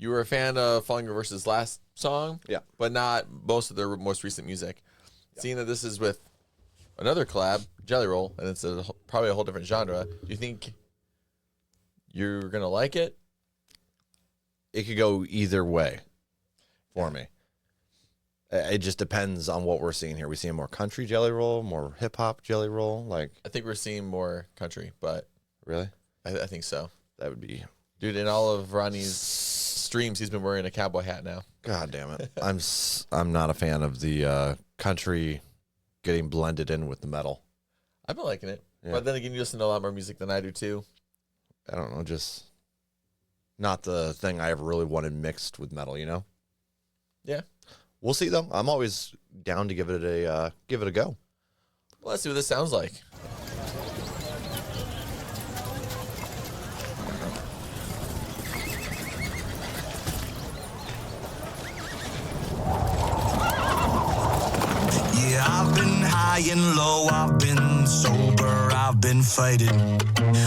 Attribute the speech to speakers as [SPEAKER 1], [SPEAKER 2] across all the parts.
[SPEAKER 1] You were a fan of Falling Reverse's last song,
[SPEAKER 2] Yeah.
[SPEAKER 1] but not most of their most recent music. Yeah. Seeing that this is with another collab, Jelly Roll, and it's probably a whole different genre, do you think you're going to like it?
[SPEAKER 2] It could go either way for me. It just depends on what we're seeing here. We seeing more country Jelly Roll, more hip hop Jelly Roll. Like,
[SPEAKER 1] I think we're seeing more country, but
[SPEAKER 2] really,
[SPEAKER 1] I think so.
[SPEAKER 2] That would be,
[SPEAKER 1] dude. In all of Ronnie's streams, he's been wearing a cowboy hat now.
[SPEAKER 2] God damn it! I'm not a fan of the country getting blended in with the metal.
[SPEAKER 1] I've been liking it, but then again, you listen to a lot more music than I do too.
[SPEAKER 2] I don't know, just not the thing I ever really wanted mixed with metal. You know?
[SPEAKER 1] Yeah.
[SPEAKER 2] We'll see, though. I'm always down to give it a go.
[SPEAKER 1] Well, let's see what this sounds like.
[SPEAKER 3] Yeah, I've been high and low, I've been sober, I've been fighting,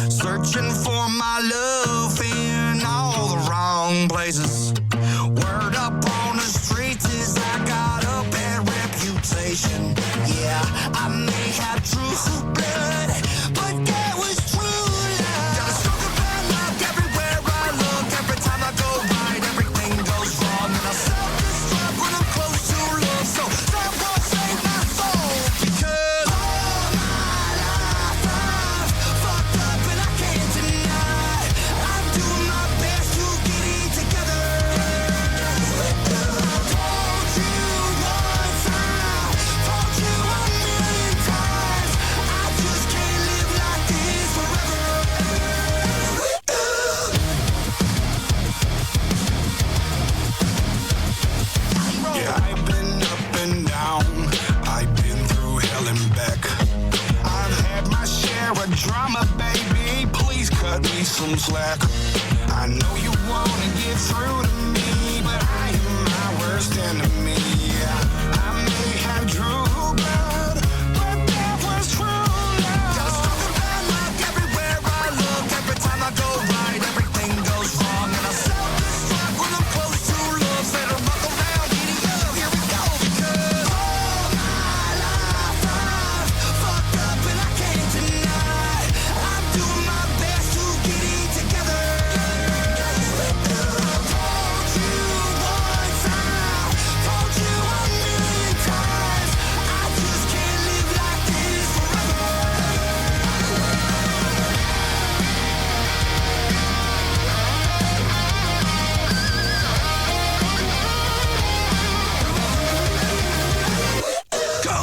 [SPEAKER 3] searching for my love in all the wrong places. Word up on the streets is I got a bad reputation. Yeah, I may have true blood, but that was true love. Got a stroke of bad luck everywhere I look. Every time I go right, everything goes wrong. And I self-destruct when I'm close to love. So someone save my soul. Because all my life I've fucked up and I can't deny. I'm doing my best to get it together. Drama, baby, please cut me some slack. I know you wanna get through to me, but I am my worst enemy. I may have true blood, but that was true love. Got a stroke of bad luck everywhere I look. Every time I go right, everything goes wrong. And I self-destruct when I'm close to love. Said I'm up around, eating up, here we go. Because all my life I've fucked up and I can't deny. Doing my best to get it together. I told you once, I told you a million times. I just can't live like this forever. Go!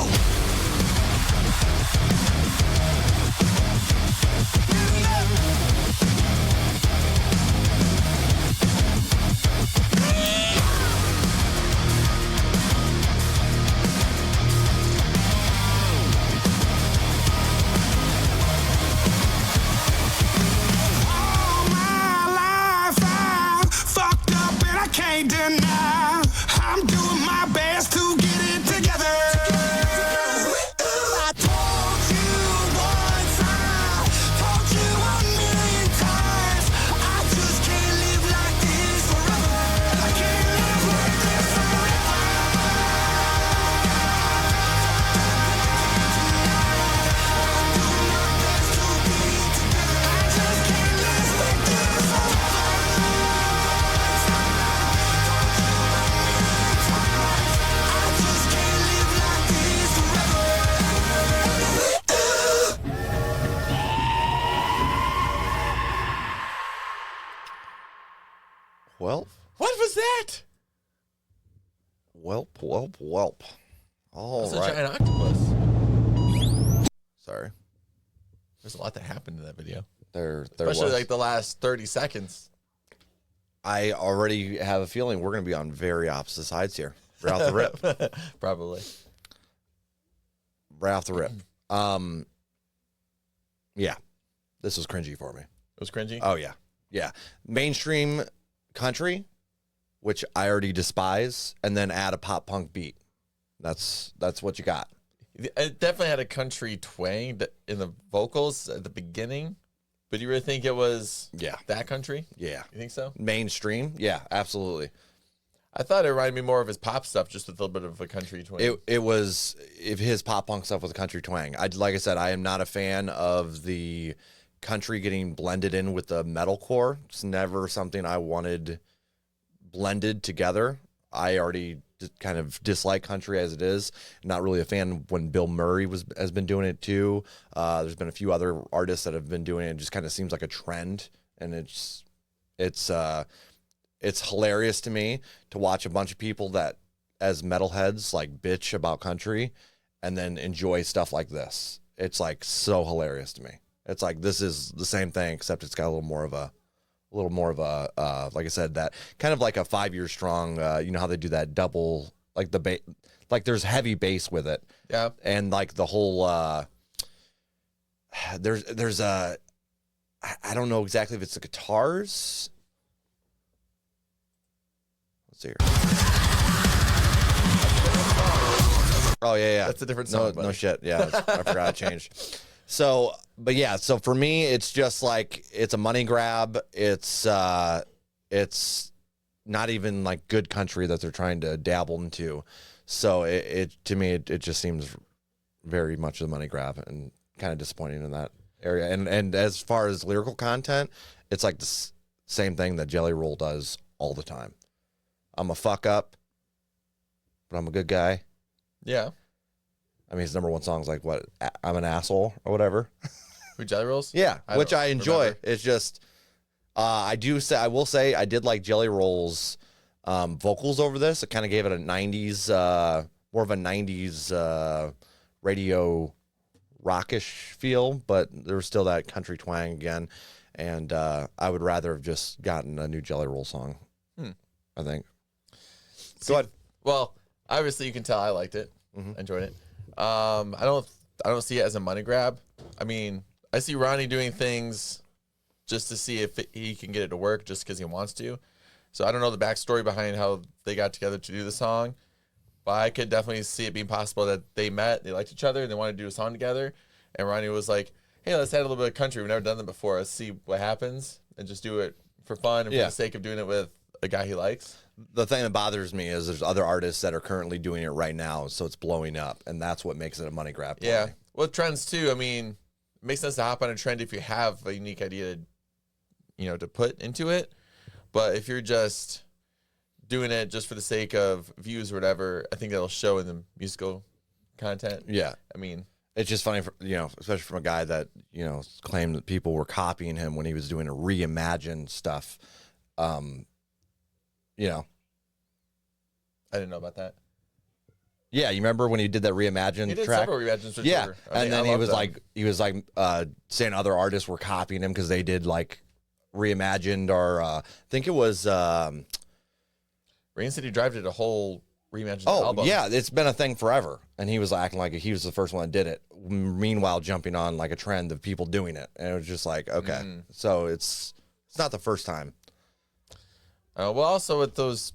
[SPEAKER 3] Can't deny, I'm doing my best to get it together. I told you once, I told you a million times. I just can't live like this forever. I can't live like this forever. I'm doing my best to get it together. I just can't live like this forever.
[SPEAKER 2] Well,
[SPEAKER 1] what was that?
[SPEAKER 2] Welp. All
[SPEAKER 1] That's
[SPEAKER 2] right.
[SPEAKER 1] a giant octopus.
[SPEAKER 2] Sorry.
[SPEAKER 1] There's a lot that happened in that video.
[SPEAKER 2] There
[SPEAKER 1] Especially
[SPEAKER 2] was.
[SPEAKER 1] like the last 30 seconds.
[SPEAKER 2] I already have a feeling we're going to be on very opposite sides here. Right off the rip.
[SPEAKER 1] Probably.
[SPEAKER 2] Right off the rip. Yeah. This was cringy for me.
[SPEAKER 1] It was cringy?
[SPEAKER 2] Oh, yeah. Yeah. Mainstream country, which I already despise, and then add a pop punk beat. That's what you got.
[SPEAKER 1] It definitely had a country twang in the vocals at the beginning, But you really think it was
[SPEAKER 2] Yeah.
[SPEAKER 1] that country?
[SPEAKER 2] Yeah.
[SPEAKER 1] You think so?
[SPEAKER 2] Mainstream? Yeah, absolutely.
[SPEAKER 1] I thought it reminded me more of his pop stuff, just with a little bit of a country twang.
[SPEAKER 2] It was if his pop punk stuff with a country twang. Like I said, I am not a fan of the country getting blended in with the metalcore. It's never something I wanted blended together. I already kind of dislike country as it is. Not really a fan when Bill Murray has been doing it too. There's been a few other artists that have been doing it. It just kind of seems like a trend, and it's hilarious to me to watch a bunch of people that, as metalheads, like bitch about country and then enjoy stuff like this. It's like so hilarious to me. It's like, this is the same thing, except it's got a little more of a, like I said, that kind of like a 5 Year Strong, you know how they do that double, like the bass, like there's heavy bass with it.
[SPEAKER 1] Yeah.
[SPEAKER 2] And like the whole, there's a, I don't know exactly if it's the guitars. Let's see here. Oh yeah.
[SPEAKER 1] That's a different song.
[SPEAKER 2] No shit. Yeah, I forgot I changed. So, but yeah, so for me, it's just like, it's a money grab. It's not even like good country that they're trying to dabble into. So it to me, it just seems very much a money grab and kind of disappointing in that area. And as far as lyrical content, it's like the same thing that Jelly Roll does all the time. I'm a fuck up, but I'm a good guy.
[SPEAKER 1] Yeah.
[SPEAKER 2] I mean, his number one song is like, what, I'm an asshole or whatever.
[SPEAKER 1] Who, Jelly Rolls?
[SPEAKER 2] Yeah, which I enjoy.
[SPEAKER 1] Remember.
[SPEAKER 2] It's just, I will say I did like Jelly Roll's vocals over this. It kind of gave it a 90s, more of a 90s radio rockish feel, but there was still that country twang again. And I would rather have just gotten a new Jelly Roll song, I think. Go ahead.
[SPEAKER 1] Well, obviously you can tell I liked it.
[SPEAKER 2] Mm-hmm.
[SPEAKER 1] Enjoyed it. I don't see it as a money grab. I mean, I see Ronnie doing things just to see if he can get it to work just because he wants to. So I don't know the backstory behind how they got together to do the song, but I could definitely see it being possible that they met, they liked each other, and they wanted to do a song together. And Ronnie was like, hey, let's add a little bit of country. We've never done that before. Let's see what happens and just do it for fun and for the sake of doing it with a guy he likes.
[SPEAKER 2] The thing that bothers me is there's other artists that are currently doing it right now, so it's blowing up, and that's what makes it a money grab.
[SPEAKER 1] Yeah. Well, trends too. I mean, it makes sense to hop on a trend if you have a unique idea, to put into it. But if you're just doing it just for the sake of views or whatever, I think that'll show in the musical content.
[SPEAKER 2] Yeah.
[SPEAKER 1] I mean,
[SPEAKER 2] it's just funny, especially from a guy that, claimed that people were copying him when he was doing a reimagined stuff.
[SPEAKER 1] I didn't know about that.
[SPEAKER 2] Yeah, you remember when he did that reimagined
[SPEAKER 1] He did
[SPEAKER 2] track?
[SPEAKER 1] several reimagined for
[SPEAKER 2] Yeah,
[SPEAKER 1] sure.
[SPEAKER 2] and then he was like saying other artists were copying him because they did like reimagined, or I think it was
[SPEAKER 1] Rain City Drive did a whole reimagined
[SPEAKER 2] oh
[SPEAKER 1] album.
[SPEAKER 2] yeah, it's been a thing forever, and he was acting like he was the first one that did it. Meanwhile, jumping on like a trend of people doing it, and it was just like, okay, so it's not the first time.
[SPEAKER 1] Well, also with those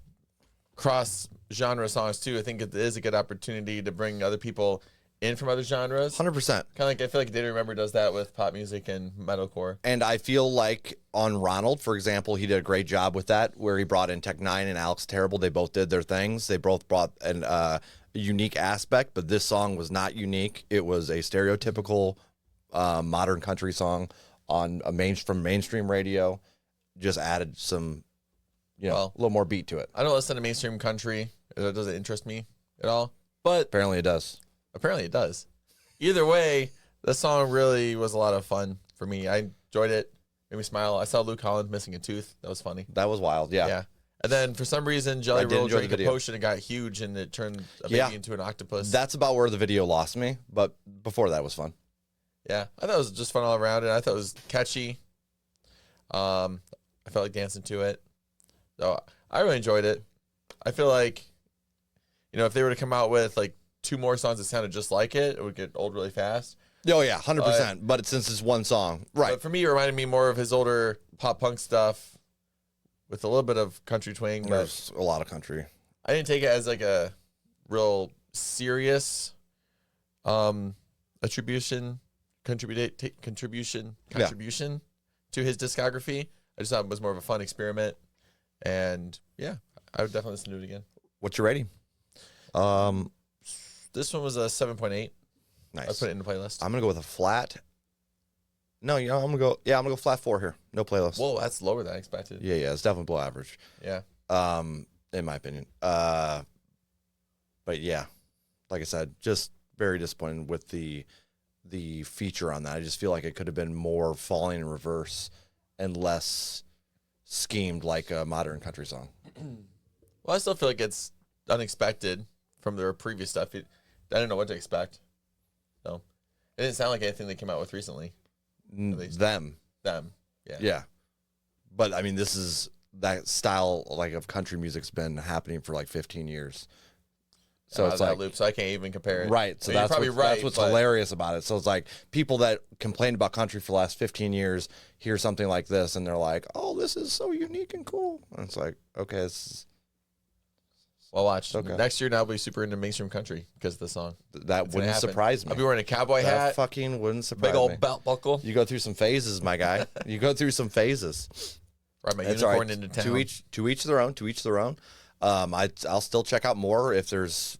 [SPEAKER 1] cross genre songs too, I think it is a good opportunity to bring other people in from other genres.
[SPEAKER 2] 100%.
[SPEAKER 1] Kind of like, I feel like Day to Remember does that with pop music and metalcore.
[SPEAKER 2] And I feel like on Ronald, for example, he did a great job with that, where he brought in Tech Nine and Alex Terrible. They both did their things. They both brought a unique aspect, but this song was not unique. It was a stereotypical modern country song on from mainstream radio. Just added some, a little more beat to it.
[SPEAKER 1] I don't listen to mainstream country. It doesn't interest me at all. But
[SPEAKER 2] Apparently it does.
[SPEAKER 1] Apparently it does. Either way, the song really was a lot of fun for me. I enjoyed it. Made me smile. I saw Luke Holland missing a tooth. That was funny.
[SPEAKER 2] That was wild. Yeah.
[SPEAKER 1] Yeah. And then for some reason, Jelly
[SPEAKER 2] I did
[SPEAKER 1] Roll
[SPEAKER 2] enjoy
[SPEAKER 1] drank
[SPEAKER 2] the
[SPEAKER 1] a
[SPEAKER 2] video.
[SPEAKER 1] potion and got huge, and it turned a baby into an octopus.
[SPEAKER 2] That's about where the video lost me, but before that was fun.
[SPEAKER 1] Yeah. I thought it was just fun all around, and I thought it was catchy. I felt like dancing to it. So I really enjoyed it. I feel like, if they were to come out with like 2 more songs that sounded just like it would get old really fast.
[SPEAKER 2] Oh yeah, 100%. But since it's one song, right?
[SPEAKER 1] But for me, it reminded me more of his older pop punk stuff with a little bit of country twang. But
[SPEAKER 2] There's a lot of country.
[SPEAKER 1] I didn't take it as like a real serious contribution. to his discography. I just thought it was more of a fun experiment, and yeah, I would definitely listen to it again.
[SPEAKER 2] What's your rating?
[SPEAKER 1] This one was a 7.8.
[SPEAKER 2] Nice.
[SPEAKER 1] I put it in the playlist.
[SPEAKER 2] I'm gonna go with a flat. No, I'm gonna go flat 4 here. No playlist.
[SPEAKER 1] Whoa, that's lower than I expected.
[SPEAKER 2] Yeah, it's definitely below average.
[SPEAKER 1] Yeah.
[SPEAKER 2] In my opinion. But yeah, like I said, just very disappointed with the feature on that. I just feel like it could have been more falling in reverse and less schemed like a modern country song.
[SPEAKER 1] Well, I still feel like it's unexpected from their previous stuff. I didn't know what to expect. So it didn't sound like anything they came out with recently.
[SPEAKER 2] Them.
[SPEAKER 1] Yeah.
[SPEAKER 2] Yeah. But I mean, this is that style like of country music's been happening for like 15 years. So it's like
[SPEAKER 1] loop, so I can't even compare it.
[SPEAKER 2] Right. So
[SPEAKER 1] I mean,
[SPEAKER 2] that's
[SPEAKER 1] you're probably
[SPEAKER 2] that's what's hilarious about it. So it's like people that complained about country for the last 15 years hear something like this and they're like, "Oh, this is so unique and cool." And it's like, okay,
[SPEAKER 1] well, watch.
[SPEAKER 2] Okay.
[SPEAKER 1] Next year, now I'll be super into mainstream country because of the song.
[SPEAKER 2] that wouldn't surprise me.
[SPEAKER 1] I'll be wearing a cowboy
[SPEAKER 2] That
[SPEAKER 1] hat,
[SPEAKER 2] fucking wouldn't surprise
[SPEAKER 1] big old
[SPEAKER 2] me.
[SPEAKER 1] belt buckle.
[SPEAKER 2] You go through some phases, my guy. You go through some phases.
[SPEAKER 1] Ride my
[SPEAKER 2] That's
[SPEAKER 1] unicorn
[SPEAKER 2] all right.
[SPEAKER 1] into town.
[SPEAKER 2] To each their own. To each their own. I'll still check out more if there's.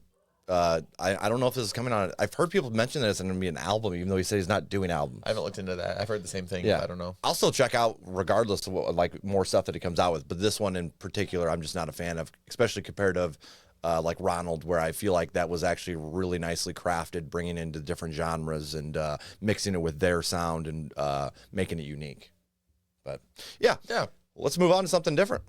[SPEAKER 2] I don't know if this is coming on. I've heard people mention that it's going to be an album, even though he said he's not doing albums.
[SPEAKER 1] I haven't looked into that. I've heard the same thing.
[SPEAKER 2] Yeah,
[SPEAKER 1] But I don't know.
[SPEAKER 2] I'll still check out regardless of what, like more stuff that he comes out with. But this one in particular, I'm just not a fan of, especially compared to like Ronald, where I feel like that was actually really nicely crafted, bringing into different genres and mixing it with their sound and making it unique. But yeah,
[SPEAKER 1] Yeah.
[SPEAKER 2] let's move on to something different.